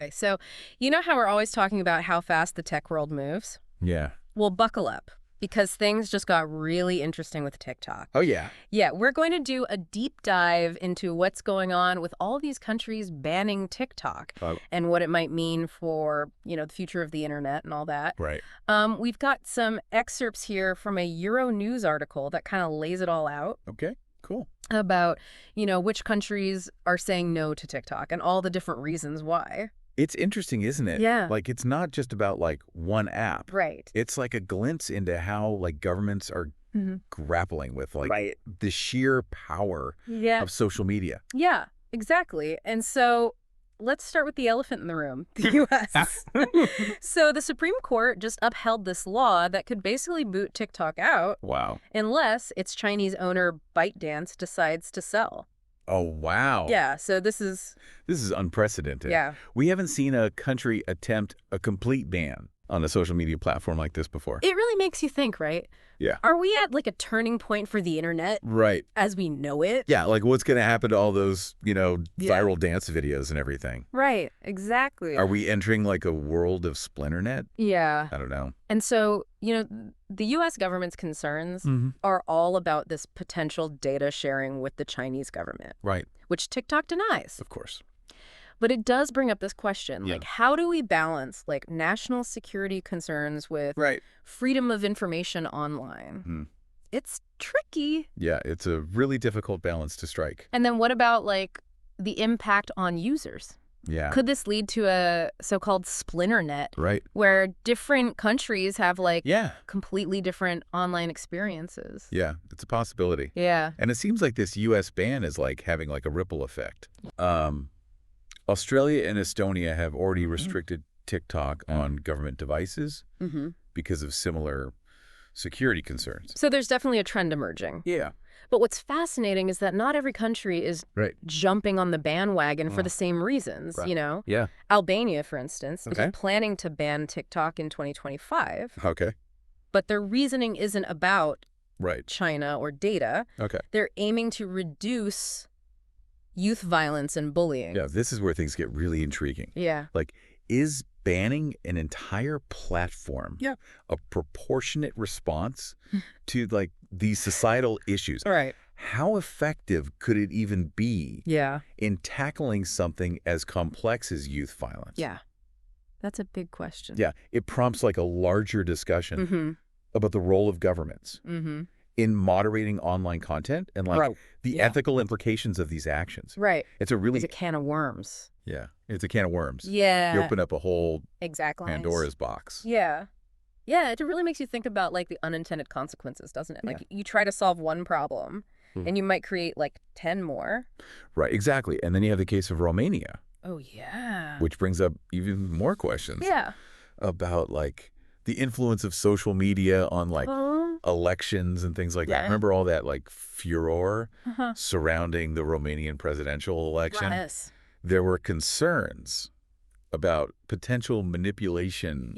Okay, so you know how we're always talking about how fast the tech world moves? Yeah. Well, buckle up, because things just got really interesting with TikTok. Oh, yeah. Yeah, we're going to do a deep dive into what's going on with all these countries banning TikTok and what it might mean for, the future of the internet and all that. Right. We've got some excerpts here from a Euro News article that kind of lays it all out. Okay, cool. About, which countries are saying no to TikTok and all the different reasons why. It's interesting, isn't it? Yeah. Like, it's not just about, like, one app. Right. It's like a glimpse into how, like, governments are grappling with, like, the sheer power of social media. Yeah, exactly. And so let's start with the elephant in the room, the U.S. So the Supreme Court just upheld this law that could basically boot TikTok out. Wow. Unless its Chinese owner ByteDance decides to sell. Oh, wow. Yeah, so this is unprecedented. Yeah. We haven't seen a country attempt a complete ban on a social media platform like this before. It really makes you think, right? Yeah. Are we at like a turning point for the internet? Right. As we know it? Yeah, like what's going to happen to all those, viral dance videos and everything? Right, exactly. Are we entering like a world of splinternet? Yeah. I don't know. And so, the U.S. government's concerns are all about this potential data sharing with the Chinese government. Right. Which TikTok denies. Of course. But it does bring up this question, like, how do we balance, like, national security concerns with freedom of information online? It's tricky. Yeah, it's a really difficult balance to strike. And then what about, like, the impact on users? Yeah. Could this lead to a so-called splinternet? Right. Where different countries have, like, Yeah. completely different online experiences? Yeah, it's a possibility. Yeah. And it seems like this U.S. ban is, like, having, like, a ripple effect. Australia and Estonia have already restricted TikTok on government devices because of similar security concerns. So there's definitely a trend emerging. Yeah. But what's fascinating is that not every country is jumping on the bandwagon for the same reasons, Yeah. Albania, for instance, is planning to ban TikTok in 2025. Okay. But their reasoning isn't about Right. China or data. Okay. They're aiming to reduce youth violence and bullying. Yeah, this is where things get really intriguing. Yeah. Like, is banning an entire platform a proportionate response to, like, these societal issues? Right. How effective could it even be in tackling something as complex as youth violence? Yeah. That's a big question. Yeah. It prompts, like, a larger discussion about the role of governments in moderating online content and, like, the ethical implications of these actions. Right. It's a really... It's a can of worms. Yeah. It's a can of worms. Yeah. You open up a whole Pandora's box. Yeah. Yeah, it really makes you think about, like, the unintended consequences, doesn't it? Like, you try to solve one problem, and you might create, like, 10 more. Right, exactly. And then you have the case of Romania. Oh, yeah. Which brings up even more questions. Yeah. About, like, the influence of social media on, like, elections and things like that. Remember all that, like, furor surrounding the Romanian presidential election? Yes. There were concerns about potential manipulation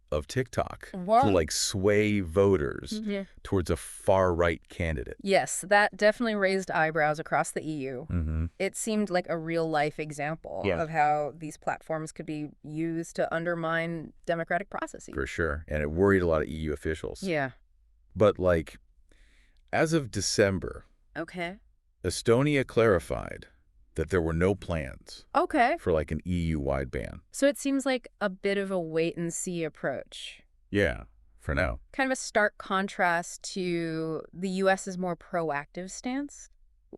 of TikTok to, like, sway voters towards a far-right candidate. Yes, that definitely raised eyebrows across the EU. It seemed like a real-life example of how these platforms could be used to undermine democratic processes. For sure. And it worried a lot of EU officials. Yeah. But, like, as of December, Estonia clarified that there were no plans for, like, an EU-wide ban. So it seems like a bit of a wait-and-see approach. Yeah, for now. Kind of a stark contrast to the U.S.'s more proactive stance,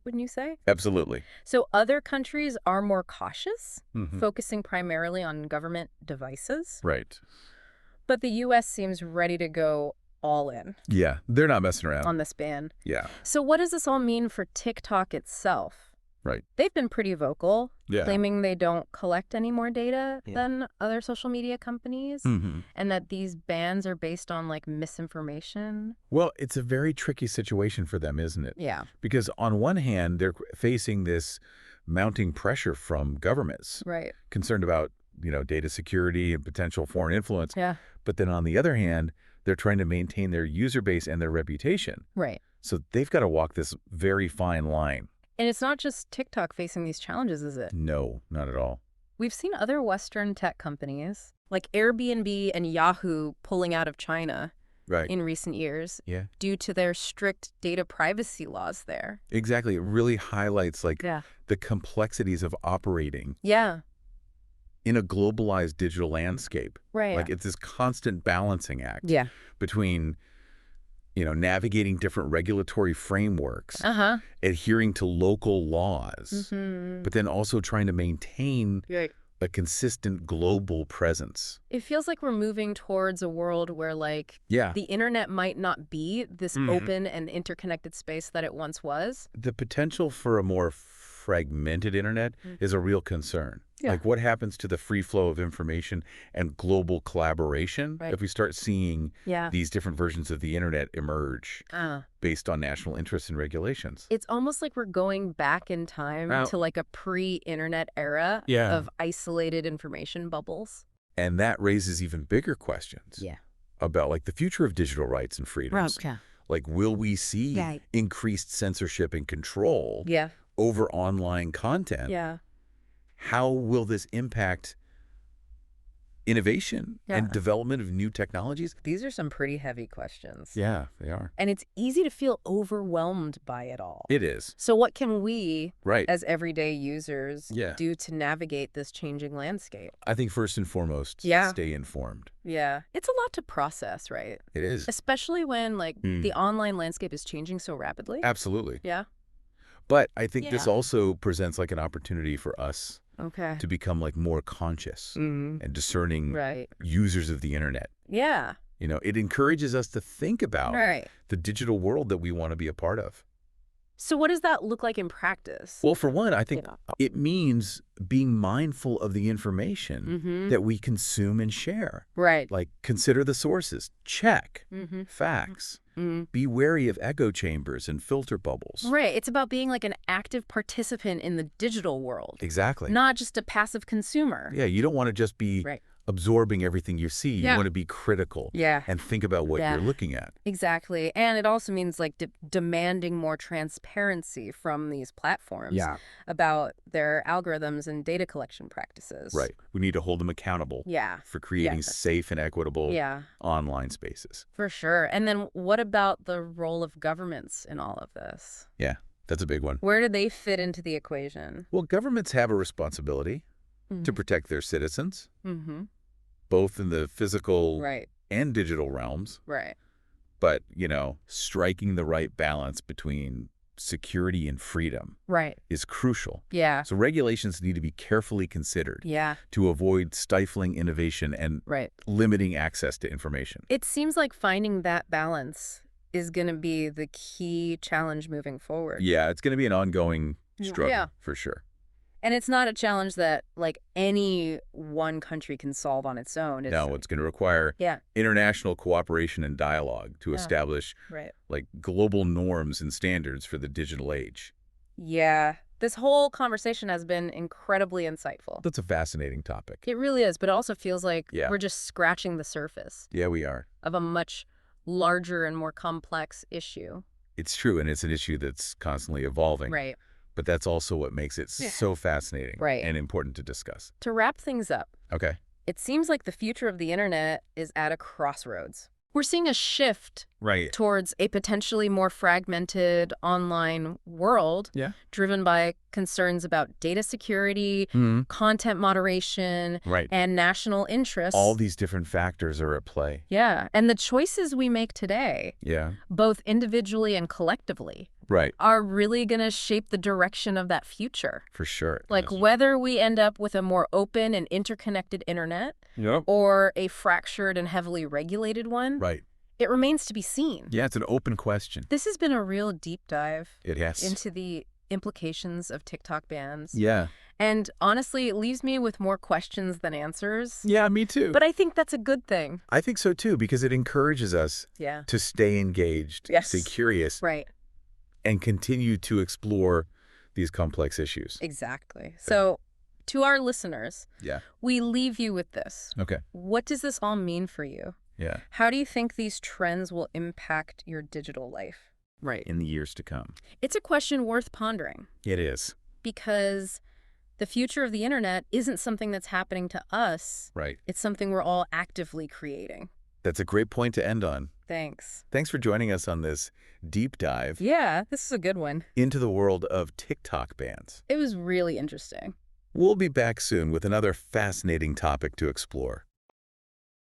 wouldn't you say? Absolutely. So other countries are more cautious, focusing primarily on government devices. Right. But the U.S. seems ready to go all in. Yeah, they're not messing around. On this ban. Yeah. So what does this all mean for TikTok itself? Right. They've been pretty vocal, yeah, claiming they don't collect any more data than other social media companies, and that these bans are based on, like, misinformation. Well, it's a very tricky situation for them, isn't it? Yeah. Because on one hand, they're facing this mounting pressure from governments. Right. Concerned about, you know, data security and potential foreign influence. Yeah. But then on the other hand, they're trying to maintain their user base and their reputation. Right. So they've got to walk this very fine line. And it's not just TikTok facing these challenges, is it? No, not at all. We've seen other Western tech companies, like Airbnb and Yahoo, pulling out of China in recent years due to their strict data privacy laws there. Exactly. It really highlights the complexities of operating in a globalized digital landscape. Like it's this constant balancing act between navigating different regulatory frameworks, adhering to local laws, but then also trying to maintain a consistent global presence. It feels like we're moving towards a world where, the internet might not be this open and interconnected space that it once was. The potential for a more fragmented internet is a real concern. Like what happens to the free flow of information and global collaboration if we start seeing these different versions of the internet emerge based on national interests and regulations? It's almost like we're going back in time to a pre-internet era of isolated information bubbles. And that raises even bigger questions about the future of digital rights and freedoms. Like, will we see increased censorship and control over online content? How will this impact innovation and development of new technologies? These are some pretty heavy questions. Yeah, they are. And it's easy to feel overwhelmed by it all. It is. So what can we, as everyday users, do to navigate this changing landscape? I think first and foremost, stay informed. Yeah. It's a lot to process, right? It is. Especially when, the online landscape is changing so rapidly. Absolutely. Yeah. But I think this also presents an opportunity for us to become more conscious and discerning users of the internet. Yeah. It encourages us to think about the digital world that we want to be a part of. So what does that look like in practice? Well, for one, I think it means being mindful of the information that we consume and share. Like, consider the sources, check facts, be wary of echo chambers and filter bubbles. It's about being an active participant in the digital world. Exactly. Not just a passive consumer. Yeah, you don't want to just be absorbing everything you see. You want to be critical and think about what you're looking at. Exactly. And it also means demanding more transparency from these platforms about their algorithms and data collection practices. We need to hold them accountable for creating safe and equitable online spaces. For sure. And then what about the role of governments in all of this? Yeah, that's a big one. Where do they fit into the equation? Well, governments have a responsibility to protect their citizens. Both in the physical and digital realms. But, striking the right balance between security and freedom is crucial. So regulations need to be carefully considered to avoid stifling innovation and limiting access to information. It seems like finding that balance is going to be the key challenge moving forward. Yeah, it's going to be an ongoing struggle for sure. And it's not a challenge that, any one country can solve on its own. No, it's going to require international cooperation and dialogue to establish, global norms and standards for the digital age. Yeah. This whole conversation has been incredibly insightful. That's a fascinating topic. It really is, but it also feels like we're just scratching the surface. Yeah, we are. Of a much larger and more complex issue. It's true, and it's an issue that's constantly evolving. But that's also what makes it so fascinating and important to discuss. To wrap things up, it seems like the future of the internet is at a crossroads. We're seeing a shift towards a potentially more fragmented online world driven by concerns about data security, content moderation, and national interests. All these different factors are at play. Yeah, and the choices we make today, both individually and collectively, are really going to shape the direction of that future. For sure. Whether we end up with a more open and interconnected internet or a fractured and heavily regulated one, it remains to be seen. Yeah, it's an open question. This has been a real deep dive into the implications of TikTok bans. Yeah. And honestly, it leaves me with more questions than answers. Yeah, me too. But I think that's a good thing. I think so too, because it encourages us to stay engaged, stay curious, and continue to explore these complex issues. Exactly. So to our listeners, we leave you with this. What does this all mean for you? How do you think these trends will impact your digital life? In the years to come. It's a question worth pondering. It is. Because The future of the internet isn't something that's happening to us. Right. It's something we're all actively creating. That's a great point to end on. Thanks. Thanks for joining us on this deep dive. Yeah, this is a good one. Into the world of TikTok bans. It was really interesting. We'll be back soon with another fascinating topic to explore.